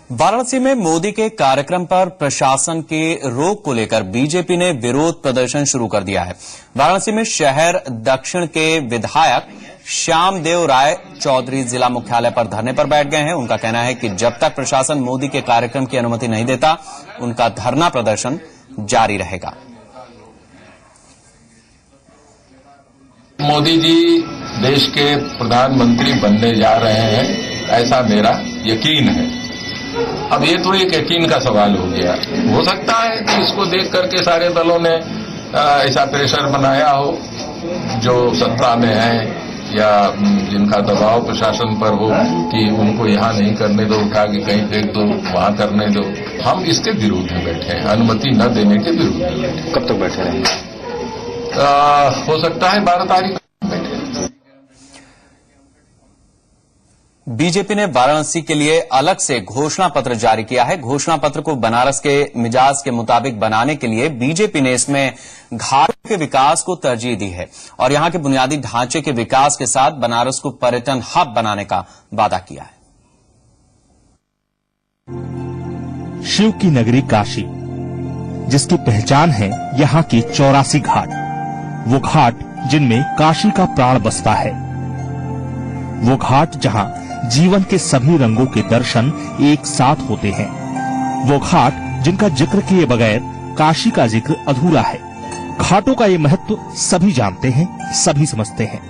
वाराणसी में मोदी के कार्यक्रम पर प्रशासन के रोक को लेकर बीजेपी ने विरोध प्रदर्शन शुरू कर दिया है। वाराणसी में शहर दक्षिण के विधायक श्यामदेव राय चौधरी जिला मुख्यालय पर धरने पर बैठ गए हैं। उनका कहना है कि जब तक प्रशासन मोदी के कार्यक्रम की अनुमति नहीं देता, उनका धरना प्रदर्शन जारी रहेगा। मोदी जी देश के प्रधानमंत्री बनने जा रहे हैं, ऐसा मेरा यकीन है। अब ये तो एक यकीन का सवाल हो गया। हो सकता है कि इसको देख करके सारे दलों ने ऐसा प्रेशर बनाया हो जो सत्ता में है या जिनका दबाव प्रशासन पर हो कि उनको यहाँ नहीं करने दो, उठा के कहीं फेंक दो, वहां करने दो। हम इसके विरोध में बैठे हैं, अनुमति न देने के विरोध में बैठे। कब तक बैठे रहेंगे? हो सकता है 12 तारीख बैठे। बीजेपी ने वाराणसी के लिए अलग से घोषणा पत्र जारी किया है। घोषणा पत्र को बनारस के मिजाज के मुताबिक बनाने के लिए बीजेपी ने इसमें घाटों के विकास को तरजीह दी है और यहां के बुनियादी ढांचे के विकास के साथ बनारस को पर्यटन हब बनाने का वादा किया है। शिव की नगरी काशी, जिसकी पहचान है यहाँ के 84 घाट, वो घाट जिनमें काशी का प्राण बसता है, वो घाट जहां जीवन के सभी रंगों के दर्शन एक साथ होते हैं, वो घाट जिनका जिक्र किए बगैर काशी का जिक्र अधूरा है। घाटों का ये महत्व सभी जानते हैं, सभी समझते हैं।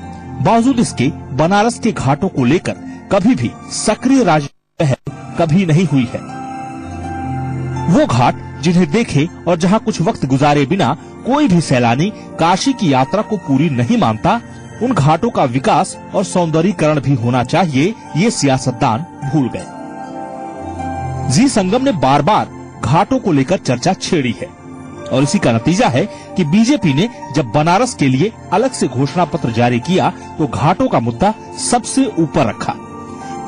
बावजूद इसके बनारस के घाटों को लेकर कभी भी सक्रिय राजनीतिक पहल कभी नहीं हुई है। वो घाट जिन्हें देखे और जहां कुछ वक्त गुजारे बिना कोई भी सैलानी काशी की यात्रा को पूरी नहीं मानता, उन घाटों का विकास और सौंदर्यीकरण भी होना चाहिए, ये सियासतदान भूल गए। जी संगम ने बार बार घाटों को लेकर चर्चा छेड़ी है और इसी का नतीजा है कि बीजेपी ने जब बनारस के लिए अलग से घोषणा पत्र जारी किया तो घाटों का मुद्दा सबसे ऊपर रखा।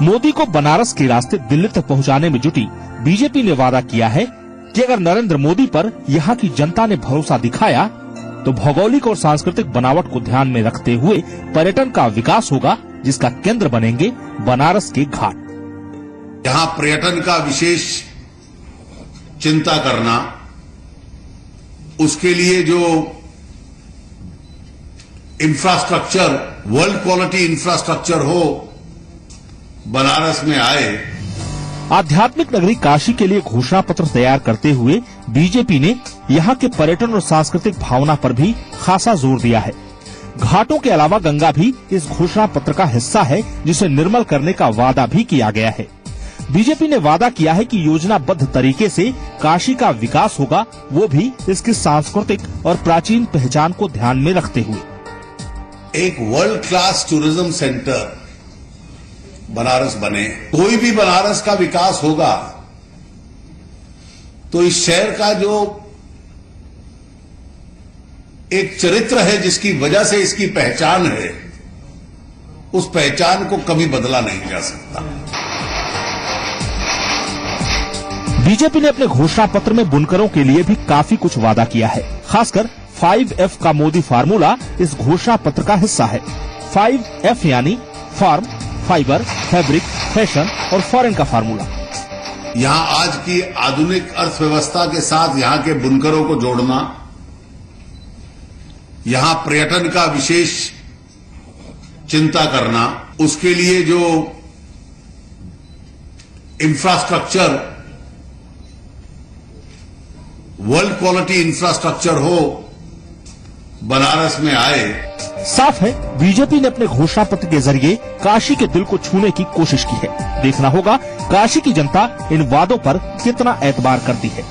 मोदी को बनारस के रास्ते दिल्ली तक पहुंचाने में जुटी बीजेपी ने वादा किया है कि अगर नरेंद्र मोदी पर यहाँ की जनता ने भरोसा दिखाया तो भौगोलिक और सांस्कृतिक बनावट को ध्यान में रखते हुए पर्यटन का विकास होगा, जिसका केंद्र बनेंगे बनारस के घाट। यहाँ पर्यटन का विशेष चिंता करना, उसके लिए जो इंफ्रास्ट्रक्चर, वर्ल्ड क्वालिटी इंफ्रास्ट्रक्चर हो, बनारस में आए। आध्यात्मिक नगरी काशी के लिए घोषणा पत्र तैयार करते हुए बीजेपी ने यहाँ के पर्यटन और सांस्कृतिक भावना पर भी खासा जोर दिया है। घाटों के अलावा गंगा भी इस घोषणा पत्र का हिस्सा है, जिसे निर्मल करने का वादा भी किया गया है। बीजेपी ने वादा किया है कि योजनाबद्ध तरीके से काशी का विकास होगा, वो भी इसकी सांस्कृतिक और प्राचीन पहचान को ध्यान में रखते हुए। एक world class tourism centre Banaras बने। कोई भी बनारस का विकास होगा तो इस शहर का जो एक चरित्र है, जिसकी वजह से इसकी पहचान है, उस पहचान को कभी बदला नहीं जा सकता। बीजेपी ने अपने घोषणा पत्र में बुनकरों के लिए भी काफी कुछ वादा किया है। खासकर 5F का मोदी फार्मूला इस घोषणा पत्र का हिस्सा है। 5F यानी फार्म, फाइबर, फैब्रिक, फैशन और फॉरेन का फार्मूला। यहाँ आज की आधुनिक अर्थव्यवस्था के साथ यहाँ के बुनकरों को जोड़ना, यहाँ पर्यटन का विशेष चिंता करना, उसके लिए जो इंफ्रास्ट्रक्चर, वर्ल्ड क्वालिटी इंफ्रास्ट्रक्चर हो, बनारस में आए। साफ है, बीजेपी ने अपने घोषणा पत्र के जरिए काशी के दिल को छूने की कोशिश की है। देखना होगा काशी की जनता इन वादों पर कितना एतबार करती है।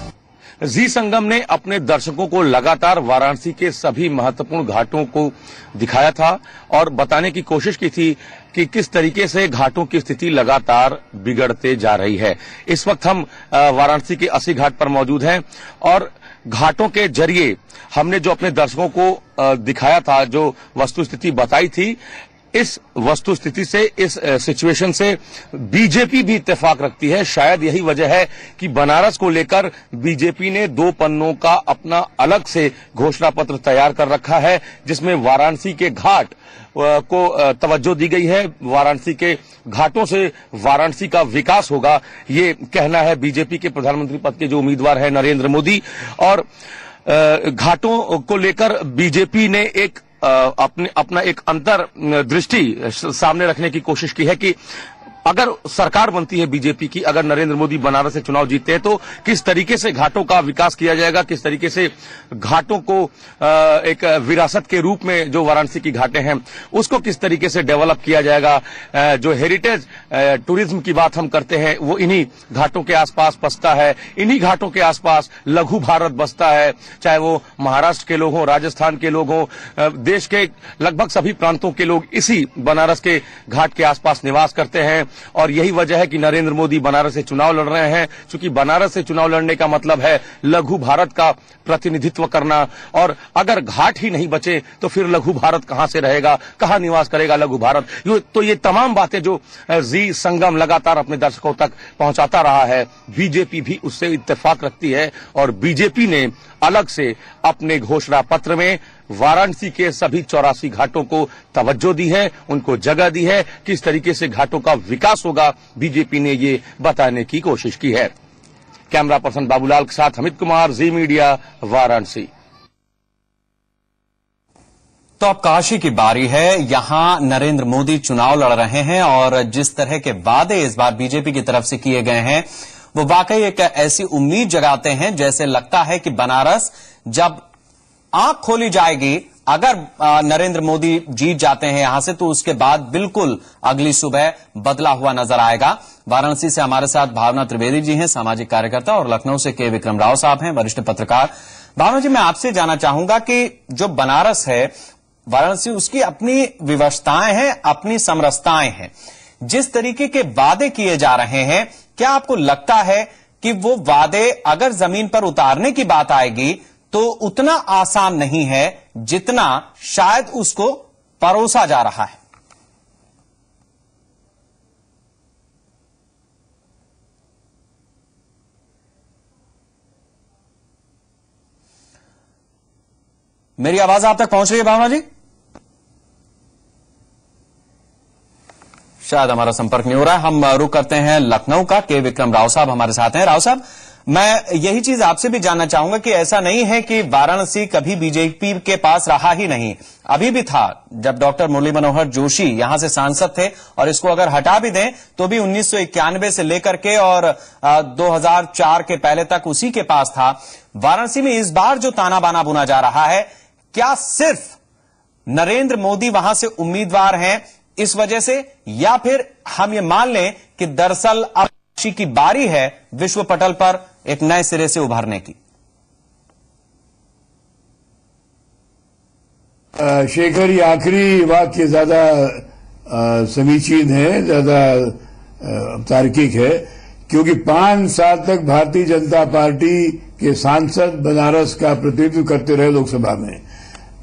जी संगम ने अपने दर्शकों को लगातार वाराणसी के सभी महत्वपूर्ण घाटों को दिखाया था और बताने की कोशिश की थी कि किस तरीके से घाटों की स्थिति लगातार बिगड़ते जा रही है। इस वक्त हम वाराणसी के 80 घाट पर मौजूद हैं और घाटों के जरिए हमने जो अपने दर्शकों को दिखाया था, जो वस्तु स्थिति बताई थी, इस वस्तु स्थिति से, इस सिचुएशन से बीजेपी भी इत्तेफाक रखती है। शायद यही वजह है कि बनारस को लेकर बीजेपी ने 2 पन्नों का अपना अलग से घोषणा पत्र तैयार कर रखा है, जिसमें वाराणसी के घाट को तवज्जो दी गई है। वाराणसी के घाटों से वाराणसी का विकास होगा, ये कहना है बीजेपी के प्रधानमंत्री पद के जो उम्मीदवार है नरेंद्र मोदी। और घाटों को लेकर बीजेपी ने एक अपना एक अंतर दृष्टि सामने रखने की कोशिश की है कि अगर सरकार बनती है बीजेपी की, अगर नरेंद्र मोदी बनारस से चुनाव जीतते हैं तो किस तरीके से घाटों का विकास किया जाएगा, किस तरीके से घाटों को एक विरासत के रूप में जो वाराणसी की घाटें हैं उसको किस तरीके से डेवलप किया जाएगा। जो हेरिटेज टूरिज्म की बात हम करते हैं वो इन्हीं घाटों के आसपास बसता है, इन्हीं घाटों के आसपास लघु भारत बसता है, चाहे वो महाराष्ट्र के लोग हों, राजस्थान के लोग हों, देश के लगभग सभी प्रांतों के लोग इसी बनारस के घाट के आसपास निवास करते हैं। और यही वजह है कि नरेंद्र मोदी बनारस से चुनाव लड़ रहे हैं, क्योंकि बनारस से चुनाव लड़ने का मतलब है लघु भारत का प्रतिनिधित्व करना। और अगर घाट ही नहीं बचे तो फिर लघु भारत कहां से रहेगा, कहां निवास करेगा लघु भारत। तो ये तमाम बातें जो जी संगम लगातार अपने दर्शकों तक पहुंचाता रहा है, बीजेपी भी उससे इत्तेफाक रखती है। और बीजेपी ने अलग से अपने घोषणा पत्र में वाराणसी के सभी 84 घाटों को तवज्जो दी है, उनको जगह दी है। किस तरीके से घाटों का विकास होगा बीजेपी ने ये बताने की कोशिश की है। कैमरा पर्सन बाबूलाल के साथ अमित कुमार, जी मीडिया, वाराणसी। तो अब काशी की बारी है। यहां नरेंद्र मोदी चुनाव लड़ रहे हैं और जिस तरह के वादे इस बार बीजेपी की तरफ से किए गए हैं वो वाकई एक ऐसी उम्मीद जगाते हैं जैसे लगता है कि बनारस जब आंख खोली जाएगी, अगर नरेंद्र मोदी जीत जाते हैं यहां से, तो उसके बाद बिल्कुल अगली सुबह बदला हुआ नजर आएगा। वाराणसी से हमारे साथ भावना त्रिवेदी जी हैं, सामाजिक कार्यकर्ता, और लखनऊ से के विक्रम राव साहब हैं, वरिष्ठ पत्रकार। भावना जी, मैं आपसे जानना चाहूंगा कि जो बनारस है, वाराणसी, उसकी अपनी विवशताएं हैं, अपनी समरसताएं हैं। जिस तरीके के वादे किए जा रहे हैं, क्या आपको लगता है कि वो वादे अगर जमीन पर उतारने की बात आएगी तो उतना आसान नहीं है जितना शायद उसको परोसा जा रहा है? मेरी आवाज आप तक पहुंच रही है भावना जी? शायद हमारा संपर्क नहीं हो रहा है। हम रुक करते हैं लखनऊ का। के विक्रम राव साहब हमारे साथ हैं। राव साहब, मैं यही चीज आपसे भी जानना चाहूंगा कि ऐसा नहीं है कि वाराणसी कभी बीजेपी के पास रहा ही नहीं, अभी भी था। जब डॉक्टर मुरली मनोहर जोशी यहां से सांसद थे, और इसको अगर हटा भी दें तो भी 1991 से लेकर के और 2004 के पहले तक उसी के पास था। वाराणसी में इस बार जो ताना बाना बुना जा रहा है, क्या सिर्फ नरेंद्र मोदी वहां से उम्मीदवार हैं इस वजह से, या फिर हम ये मान लें कि दरअसल अब काशी की बारी है विश्व पटल पर एक नए सिरे से उभरने की? शेखर, ये आखिरी वाक्य ज्यादा समीचीन है, ज्यादा तार्किक है, क्योंकि 5 साल तक भारतीय जनता पार्टी के सांसद बनारस का प्रतिनिधित्व करते रहे लोकसभा में।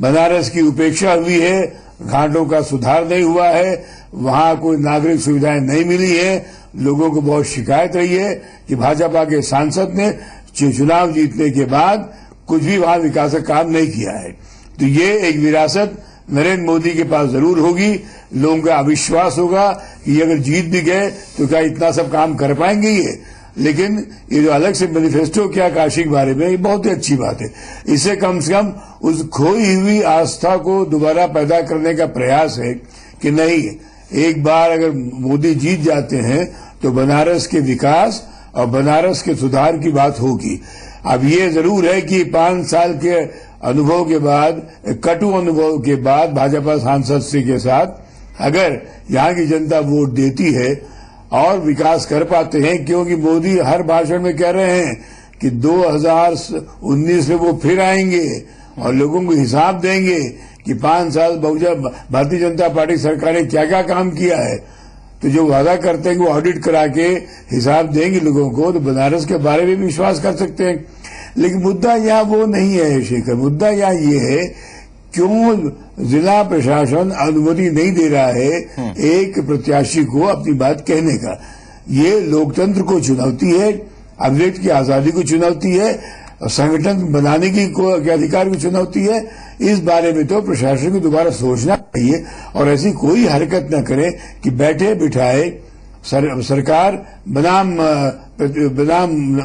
बनारस की उपेक्षा हुई है, घाटों का सुधार नहीं हुआ है, वहां कोई नागरिक सुविधाएं नहीं मिली है। लोगों को बहुत शिकायत रही है कि भाजपा के सांसद ने चुनाव जीतने के बाद कुछ भी वहां विकास का काम नहीं किया है। तो ये एक विरासत नरेंद्र मोदी के पास जरूर होगी। लोगों का अविश्वास होगा कि अगर जीत भी गए तो क्या इतना सब काम कर पाएंगे ये। लेकिन ये जो अलग से मैनिफेस्टो किया काशी के बारे में, ये बहुत ही अच्छी बात है। इससे कम से कम उस खोई हुई आस्था को दोबारा पैदा करने का प्रयास है कि नहीं, एक बार अगर मोदी जीत जाते हैं तो बनारस के विकास और बनारस के सुधार की बात होगी। अब ये जरूर है कि 5 साल के अनुभव के बाद, कटु अनुभव के बाद भाजपा सांसद के साथ अगर यहाँ की जनता वोट देती है और विकास कर पाते हैं, क्योंकि मोदी हर भाषण में कह रहे हैं कि 2019 में वो फिर आएंगे और लोगों को हिसाब देंगे कि 5 साल भारतीय जनता पार्टी सरकार ने क्या क्या काम किया है। तो जो वादा करते हैं कि वो ऑडिट करा के हिसाब देंगे लोगों को, तो बनारस के बारे में भी विश्वास कर सकते हैं। लेकिन मुद्दा यहाँ वो नहीं है शेखर, मुद्दा यहाँ ये है क्यों जिला प्रशासन अनुमति नहीं दे रहा है एक प्रत्याशी को अपनी बात कहने का? ये लोकतंत्र को चुनौती है, अभिव्यक्ति की आजादी को चुनौती है, संगठन बनाने की अधिकार की चुनौती है। इस बारे में तो प्रशासन को दोबारा सोचना चाहिए और ऐसी कोई हरकत न करें कि बैठे बिठाए सरकार बनाम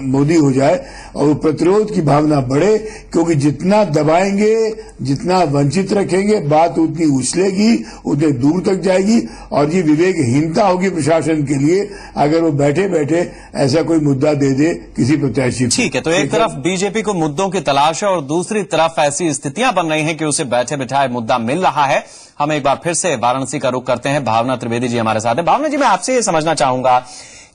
मोदी हो जाए और प्रतिरोध की भावना बढ़े, क्योंकि जितना दबाएंगे, जितना वंचित रखेंगे, बात उतनी उछलेगी, उतने दूर तक जाएगी और ये विवेकहीनता होगी प्रशासन के लिए अगर वो बैठे बैठे ऐसा कोई मुद्दा दे दे किसी प्रत्याशी को। ठीक है, तो एक तरफ बीजेपी को मुद्दों की तलाश है और दूसरी तरफ ऐसी स्थितियां बन रही हैं कि उसे बैठे बिठाए मुद्दा मिल रहा है। हम एक बार फिर से वाराणसी का रुख करते हैं। भावना त्रिवेदी जी हमारे साथ है। भावना जी, मैं आपसे ये समझना चाहूंगा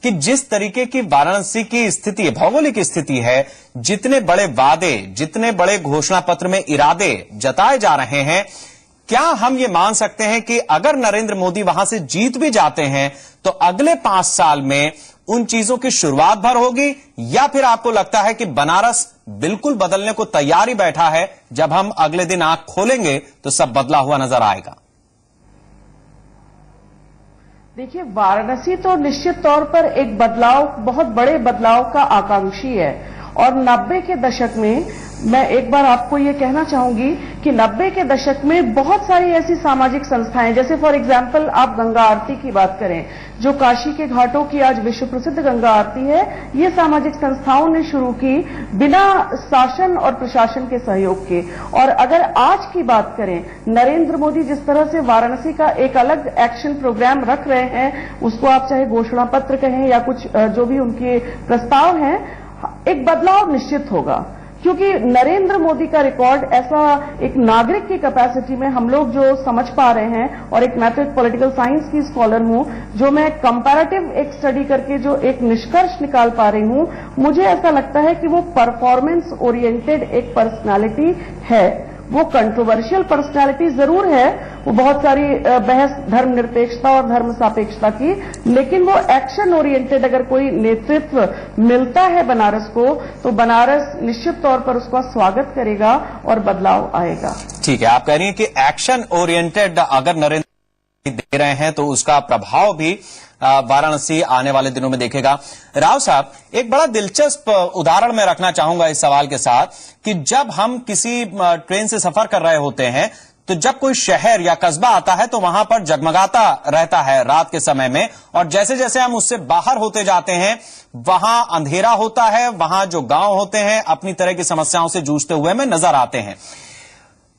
कि जिस तरीके की वाराणसी की स्थिति है, भौगोलिक स्थिति है, जितने बड़े वादे, जितने बड़े घोषणा पत्र में इरादे जताए जा रहे हैं, क्या हम ये मान सकते हैं कि अगर नरेंद्र मोदी वहां से जीत भी जाते हैं तो अगले 5 साल में उन चीजों की शुरुआत भर होगी, या फिर आपको लगता है कि बनारस बिल्कुल बदलने को तैयार ही बैठा है, जब हम अगले दिन आंख खोलेंगे तो सब बदला हुआ नजर आएगा? देखिए, वाराणसी तो निश्चित तौर पर एक बदलाव, बहुत बड़े बदलाव का आकांक्षी है और 90 के दशक में मैं एक बार आपको ये कहना चाहूंगी कि 90 के दशक में बहुत सारी ऐसी सामाजिक संस्थाएं, जैसे फॉर एग्जांपल आप गंगा आरती की बात करें, जो काशी के घाटों की आज विश्व प्रसिद्ध गंगा आरती है, ये सामाजिक संस्थाओं ने शुरू की बिना शासन और प्रशासन के सहयोग के। और अगर आज की बात करें, नरेंद्र मोदी जिस तरह से वाराणसी का एक अलग एक्शन प्रोग्राम रख रहे हैं, उसको आप चाहे घोषणा पत्र कहें या कुछ जो भी उनके प्रस्ताव हैं, एक बदलाव निश्चित होगा। क्योंकि नरेंद्र मोदी का रिकॉर्ड ऐसा एक नागरिक की कैपेसिटी में हम लोग जो समझ पा रहे हैं, और एक मैं तो एक पॉलिटिकल साइंस की स्कॉलर हूं, जो मैं कंपैरेटिव एक स्टडी करके जो एक निष्कर्ष निकाल पा रही हूं, मुझे ऐसा लगता है कि वो परफॉर्मेंस ओरिएंटेड एक पर्सनालिटी है। वो कंट्रोवर्शियल पर्सनालिटी जरूर है, वो बहुत सारी बहस धर्मनिरपेक्षता और धर्म सापेक्षता की, लेकिन वो एक्शन ओरिएंटेड अगर कोई नेतृत्व मिलता है बनारस को, तो बनारस निश्चित तौर पर उसका स्वागत करेगा और बदलाव आएगा। ठीक है, आप कह रही हैं कि एक्शन ओरिएंटेड अगर नरेंद्र दे रहे हैं तो उसका प्रभाव भी वाराणसी आने वाले दिनों में देखेगा। राव साहब, एक बड़ा दिलचस्प उदाहरण मैं रखना चाहूंगा इस सवाल के साथ कि जब हम किसी ट्रेन से सफर कर रहे होते हैं तो जब कोई शहर या कस्बा आता है तो वहां पर जगमगाता रहता है रात के समय में, और जैसे जैसे हम उससे बाहर होते जाते हैं वहां अंधेरा होता है, वहां जो गांव होते हैं अपनी तरह की समस्याओं से जूझते हुए हमें नजर आते हैं।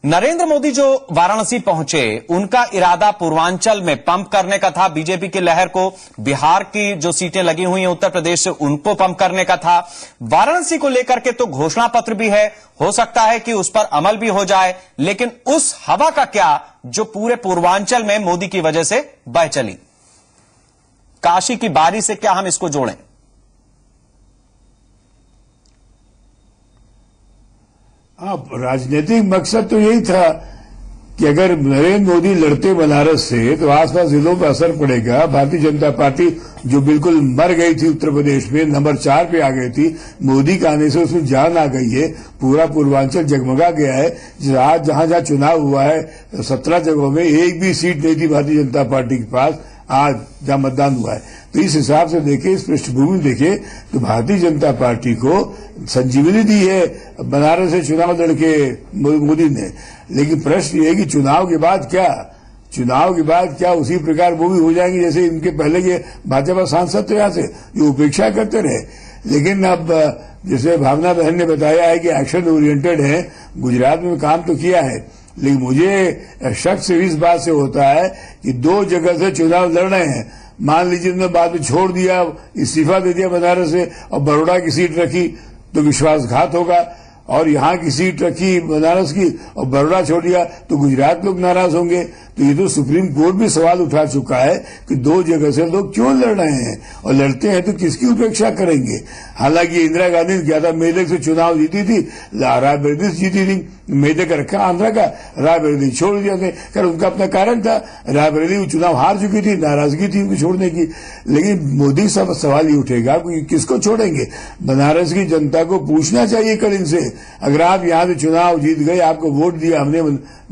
नरेंद्र मोदी जो वाराणसी पहुंचे, उनका इरादा पूर्वांचल में पंप करने का था, बीजेपी की लहर को, बिहार की जो सीटें लगी हुई हैं उत्तर प्रदेश से उनको पंप करने का था। वाराणसी को लेकर के तो घोषणा पत्र भी है, हो सकता है कि उस पर अमल भी हो जाए, लेकिन उस हवा का क्या जो पूरे पूर्वांचल में मोदी की वजह से बह चली? काशी की बारी से क्या हम इसको जोड़ें? राजनीतिक मकसद तो यही था कि अगर नरेंद्र मोदी लड़ते बनारस से तो आसपास जिलों पर असर पड़ेगा। भारतीय जनता पार्टी जो बिल्कुल मर गई थी उत्तर प्रदेश में, नंबर 4 पे आ गई थी, मोदी के आने से उसमें जान आ गई है, पूरा पूर्वांचल जगमगा गया है। आज जहां जहां चुनाव हुआ है 17 जगहों में एक भी सीट नहीं थी भारतीय जनता पार्टी के पास, आज जहां मतदान हुआ है। तो इस हिसाब से देखें, इस पृष्ठभूमि देखें तो भारतीय जनता पार्टी को संजीवनी दी है बनारस से चुनाव लड़के मोदी ने। लेकिन प्रश्न ये है कि चुनाव के बाद क्या? चुनाव के बाद क्या उसी प्रकार वो भी हो जाएंगे जैसे इनके पहले के भाजपा सांसद थे, यहां से ये उपेक्षा करते रहे। लेकिन अब जैसे भावना बहन ने बताया है कि एक्शन ओरिएंटेड है, गुजरात में काम तो किया है, लेकिन मुझे शक से इस बात से होता है कि 2 जगह से चुनाव लड़ रहे हैं। मान लीजिए उन्होंने बाद में छोड़ दिया, इस्तीफा दे दिया बनारस से और बड़ौदा की सीट रखी तो विश्वासघात होगा, और यहां की सीट रखी बनारस की और बड़ौदा छोड़ दिया तो गुजरात लोग नाराज होंगे। तो ये तो सुप्रीम कोर्ट भी सवाल उठा चुका है कि 2 जगह से लोग क्यों लड़ रहे हैं, और लड़ते हैं तो किसकी उपेक्षा करेंगे। हालांकि इंदिरा गांधी ने ज्यादा मेदक से चुनाव जीती थी, रायबरेली से जीती थी, मेदक रखा आंध्रा का, रायबरेली छोड़ दिया था। खैर उनका अपना कारण था, रायबरेली चुनाव हार चुकी थी, नाराजगी थी उनको छोड़ने की। लेकिन मोदी सब सवाल ये उठेगा कि किसको छोड़ेंगे। बनारस की जनता को पूछना चाहिए कल इनसे, अगर आप यहां से चुनाव जीत गए, आपको वोट दिया हमने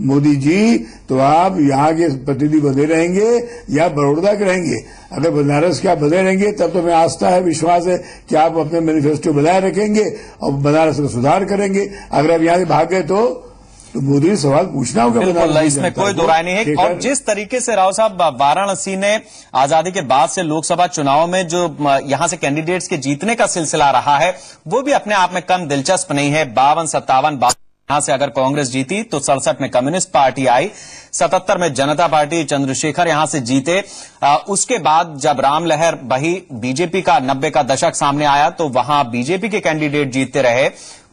मोदी जी, तो आप यहाँ के प्रतिनिधि बने रहेंगे या बड़ौदा के रहेंगे। अगर बनारस के आप बने रहेंगे तब तो हमें आस्था है, विश्वास है कि आप अपने मैनिफेस्टो बनाए रखेंगे और बनारस का सुधार करेंगे। अगर आप यहाँ से भाग गए तो मोदी सवाल पूछना होगा। बिल्कुल, इसमें कोई दो राय नहीं है। और जिस तरीके से राव साहब वाराणसी ने आजादी के बाद से लोकसभा चुनाव में जो यहां से कैंडिडेट्स के जीतने का सिलसिला रहा है, वो भी अपने आप में कम दिलचस्प नहीं है। 52-57 यहां से अगर कांग्रेस जीती तो 67 में कम्युनिस्ट पार्टी आई, 77 में जनता पार्टी चंद्रशेखर यहां से जीते। उसके बाद जब राम लहर बही, बीजेपी का 90 का दशक सामने आया तो वहां बीजेपी के कैंडिडेट जीतते रहे।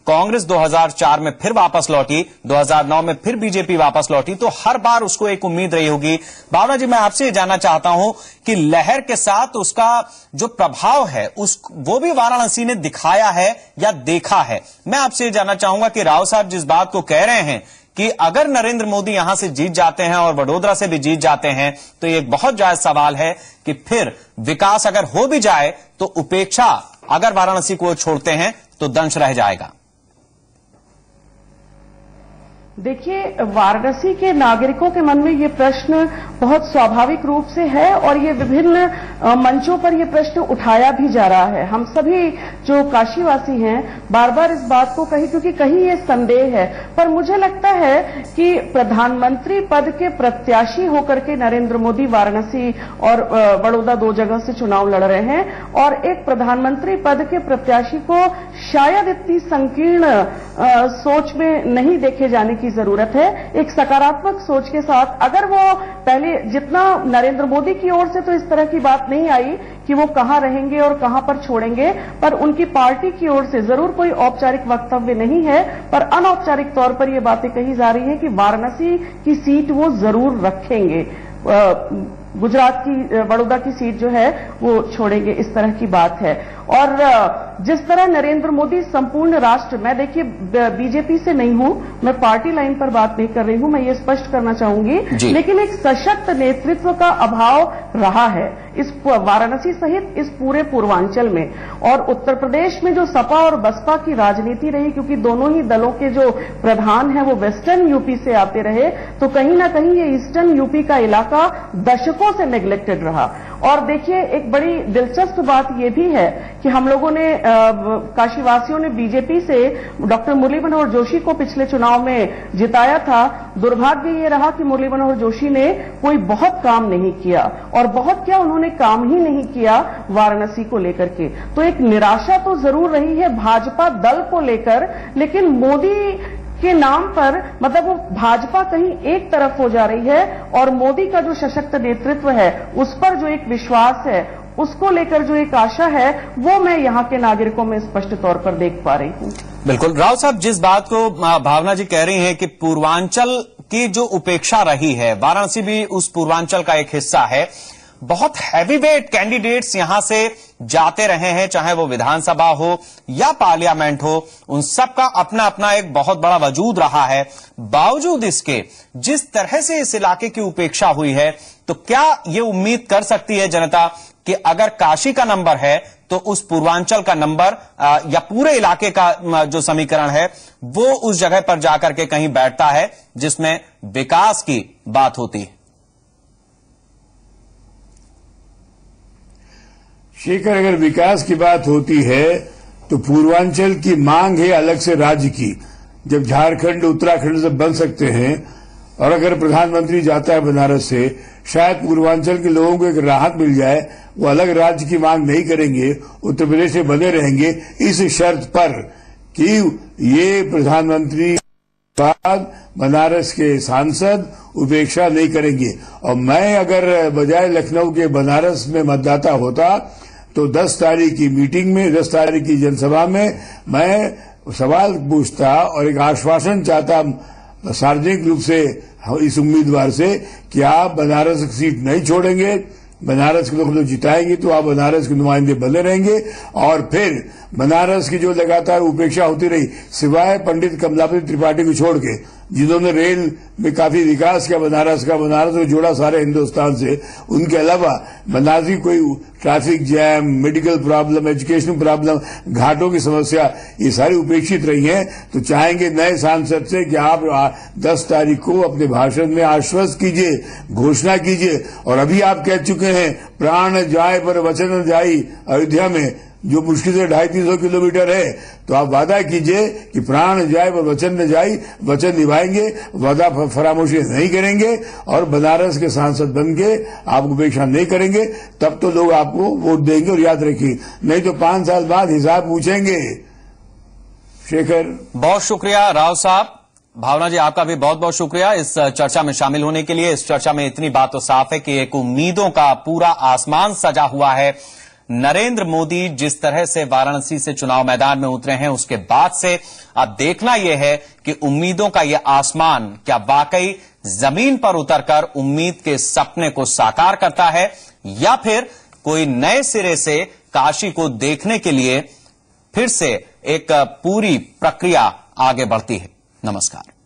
कांग्रेस 2004 में फिर वापस लौटी, 2009 में फिर बीजेपी वापस लौटी। तो हर बार उसको एक उम्मीद रही होगी। भावना जी, मैं आपसे ये जानना चाहता हूं कि लहर के साथ उसका जो प्रभाव है वो भी वाराणसी ने दिखाया है या देखा है। मैं आपसे ये जानना चाहूंगा कि राव साहब जिस बात को कह रहे हैं कि अगर नरेंद्र मोदी यहां से जीत जाते हैं और वडोदरा से भी जीत जाते हैं तो ये एक बहुत जायज सवाल है कि फिर विकास अगर हो भी जाए तो उपेक्षा अगर वाराणसी को छोड़ते हैं तो दंश रह जाएगा। देखिए, वाराणसी के नागरिकों के मन में ये प्रश्न बहुत स्वाभाविक रूप से है और ये विभिन्न मंचों पर ये प्रश्न उठाया भी जा रहा है। हम सभी जो काशीवासी हैं बार बार इस बात को क्योंकि कहीं ये संदेह है, पर मुझे लगता है कि प्रधानमंत्री पद के प्रत्याशी होकर के नरेंद्र मोदी वाराणसी और बड़ौदा 2 जगह से चुनाव लड़ रहे हैं और एक प्रधानमंत्री पद के प्रत्याशी को शायद इतनी संकीर्ण सोच में नहीं देखे जाने की जरूरत है। एक सकारात्मक सोच के साथ, अगर वो पहले जितना नरेंद्र मोदी की ओर से तो इस तरह की बात नहीं आई कि वो कहां रहेंगे और कहां पर छोड़ेंगे, पर उनकी पार्टी की ओर से जरूर कोई औपचारिक वक्तव्य नहीं है, पर अनौपचारिक तौर पर ये बातें कही जा रही हैं कि वाराणसी की सीट वो जरूर रखेंगे, गुजरात की बड़ौदा की सीट जो है वो छोड़ेंगे, इस तरह की बात है। और जिस तरह नरेंद्र मोदी संपूर्ण राष्ट्र, मैं देखिए बीजेपी से नहीं हूं, मैं पार्टी लाइन पर बात नहीं कर रही हूं, मैं ये स्पष्ट करना चाहूंगी, लेकिन एक सशक्त नेतृत्व का अभाव रहा है इस वाराणसी सहित इस पूरे पूर्वांचल में। और उत्तर प्रदेश में जो सपा और बसपा की राजनीति रही, क्योंकि दोनों ही दलों के जो प्रधान हैं वो वेस्टर्न यूपी से आते रहे, तो कहीं ना कहीं ये ईस्टर्न यूपी का इलाका दशकों से नेग्लेक्टेड रहा। और देखिए, एक बड़ी दिलचस्प बात यह भी है कि हम लोगों ने काशीवासियों ने बीजेपी से डॉक्टर मुरली मनोहर जोशी को पिछले चुनाव में जिताया था। दुर्भाग्य ये रहा कि मुरली मनोहर जोशी ने कोई बहुत काम नहीं किया, और बहुत क्या, उन्होंने काम ही नहीं किया वाराणसी को लेकर के। तो एक निराशा तो जरूर रही है भाजपा दल को लेकर, लेकिन मोदी के नाम पर मतलब वो भाजपा कहीं एक तरफ हो जा रही है और मोदी का जो सशक्त नेतृत्व है उस पर जो एक विश्वास है, उसको लेकर जो एक आशा है, वो मैं यहाँ के नागरिकों में स्पष्ट तौर पर देख पा रही हूँ। बिल्कुल राव साहब, जिस बात को भावना जी कह रही हैं कि पूर्वांचल की जो उपेक्षा रही है, वाराणसी भी उस पूर्वांचल का एक हिस्सा है। बहुत हैवीवेट कैंडिडेट्स यहां से जाते रहे हैं, चाहे वो विधानसभा हो या पार्लियामेंट हो, उन सब का अपना अपना एक बहुत बड़ा वजूद रहा है। बावजूद इसके जिस तरह से इस इलाके की उपेक्षा हुई है, तो क्या ये उम्मीद कर सकती है जनता कि अगर काशी का नंबर है तो उस पूर्वांचल का नंबर या पूरे इलाके का जो समीकरण है वो उस जगह पर जाकर के कहीं बैठता है जिसमें विकास की बात होती है? शेखर, अगर विकास की बात होती है तो पूर्वांचल की मांग है अलग से राज्य की। जब झारखंड उत्तराखंड से बन सकते हैं और अगर प्रधानमंत्री जाता है बनारस से, शायद पूर्वांचल के लोगों को एक राहत मिल जाए, वो अलग राज्य की मांग नहीं करेंगे, उत्तर प्रदेश में बने रहेंगे, इस शर्त पर कि ये प्रधानमंत्री बाद बनारस के सांसद उपेक्षा नहीं करेंगे। और मैं अगर बजाय लखनऊ के बनारस में मतदाता होता तो 10 तारीख की मीटिंग में, 10 तारीख की जनसभा में मैं सवाल पूछता और एक आश्वासन चाहता सार्वजनिक रूप से इस उम्मीदवार से कि आप बनारस की सीट नहीं छोड़ेंगे, बनारस के लोग जिताएंगे तो आप बनारस के नुमाइंदे बने रहेंगे। और फिर बनारस की जो लगातार उपेक्षा होती रही, सिवाय पंडित कमलापति त्रिपाठी को छोड़ के, जिन्होंने रेल में काफी विकास किया बनारस को जोड़ा सारे हिंदुस्तान से, उनके अलावा बनारस की कोई traffic jam, medical problem, educational problem, घाटों की समस्या, ये सारी उपेक्षित रही हैं। तो चाहेंगे नए सांसद से कि आप 10 तारीख को अपने भाषण में आश्वस्त कीजिए, घोषणा कीजिए। और अभी आप कह चुके हैं प्राण जाए पर वचन न जाई, अयोध्या में जो मुश्किल से 250-300 किलोमीटर है, तो आप वादा कीजिए कि प्राण जाए पर वचन न जाई, वचन निभाएंगे, वादा फरामोशी नहीं करेंगे और बनारस के सांसद बन के आप उपेक्षा नहीं करेंगे, तब तो लोग आपको वोट देंगे। और याद रखिए, नहीं तो 5 साल बाद हिसाब पूछेंगे। शेखर, बहुत शुक्रिया राव साहब। भावना जी, आपका भी बहुत बहुत शुक्रिया इस चर्चा में शामिल होने के लिए। इस चर्चा में इतनी बात तो साफ है कि एक उम्मीदों का पूरा आसमान सजा हुआ है। नरेंद्र मोदी जिस तरह से वाराणसी से चुनाव मैदान में उतरे हैं, उसके बाद से अब देखना यह है कि उम्मीदों का यह आसमान क्या वाकई जमीन पर उतरकर उम्मीद के सपने को साकार करता है, या फिर कोई नए सिरे से काशी को देखने के लिए फिर से एक पूरी प्रक्रिया आगे बढ़ती है। नमस्कार।